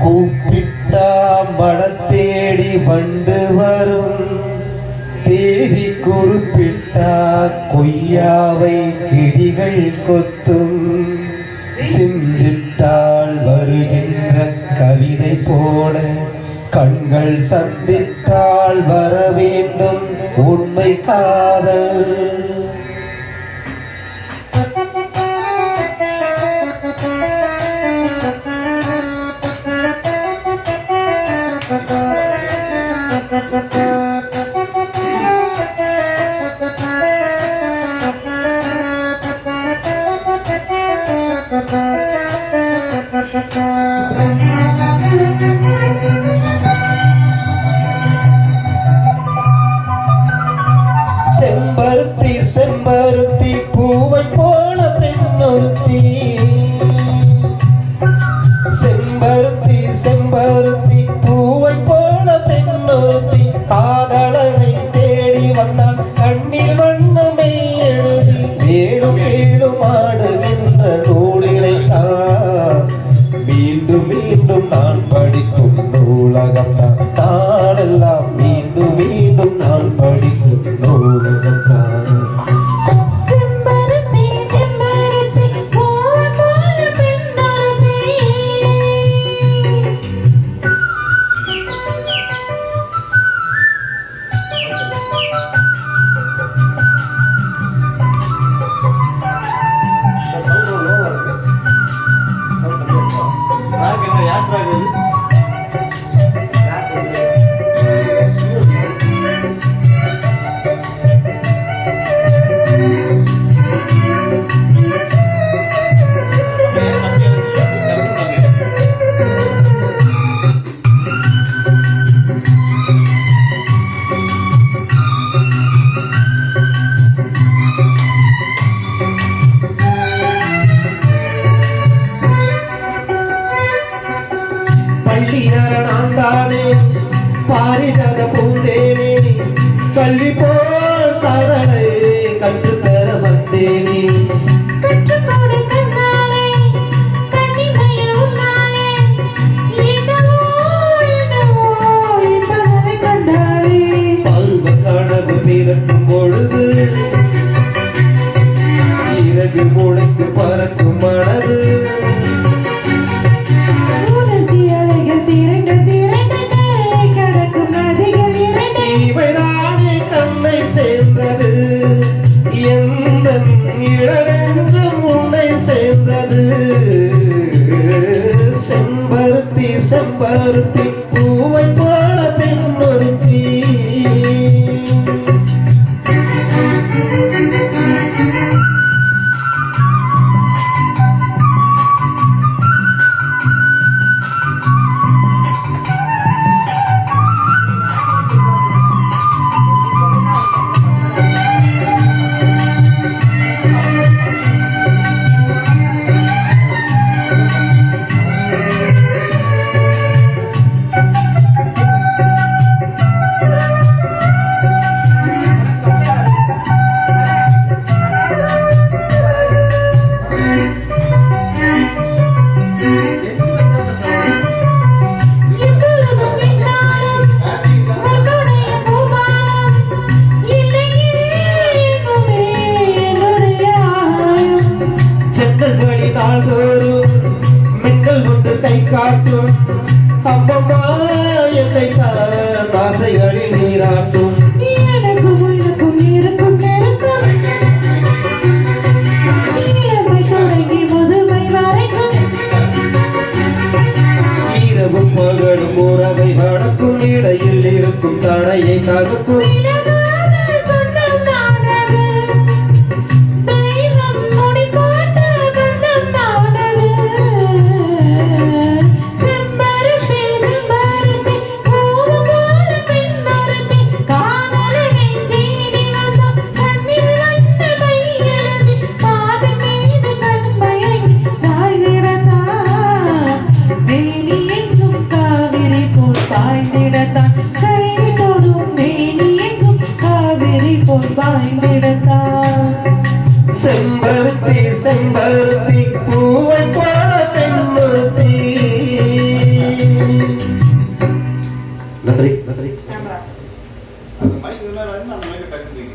கூப்பிட்டா மடத்தேடி வண்டு வரும், தேதி குறிப்பிட்டா கொய்யாவை கிளிகள் கொத்தும். சிந்தித்தால் வருகின்ற கவிதை போல கண்கள் சந்தித்தால் வர வேண்டும் உண்மை காதல். செம்பருத்தி செம்பருத்தி பூவை போல பெண்ணொருத்தி, செம்பருத்தி செம்பருத்தி பூவை போல பெண்ணொருத்தி, காதலனை தேடி வந்தான் கண்ணில் வண்ணமை எழுதி, மேலும் மேலும் ஆடுகின்ற நூலினைத்தான் மீண்டும் மீண்டும் நான் படிக்கும் நூலகம்தான். நாளெல்லாம் மீண்டும் மீண்டும் நான் படிக்கும் நூலகம்தான். பள்ளியரனாந்தானே பாரிஜாத பூந்தேனே, கல்வி போல் காதலை கற்றுத்தர வந்தேனே. கற்றுக்கொடு கண்ணாலே கண்ணிமையில் உன்னாலே, என்னவோ என்னவோ என்பதை கண்டாலே. பல்வ கனவு பிறக்கும் பொழுது இறகு முளைத்து பறக்கும் மனது, சேர்ந்தது எந்த இழனென்றும் உன்னை சேர்ந்தது. செம்பருத்தி செம்பருத்தி பூவை போல பெண்ணொருத்தி. நாள்தோறும் மின்னல் ஒன்று கை காட்டும், அம்மம்மா என்னை தான் ஆசைகளில் நீராட்டும். இரவும் பகலும் உறவை வளர்க்கும், இடையில் இருக்கும் தடையை தகர்க்கும். செம்பரு நன்றி நன்றி. கேமரா அந்த மைக் அந்த மைக்கை டக்குனு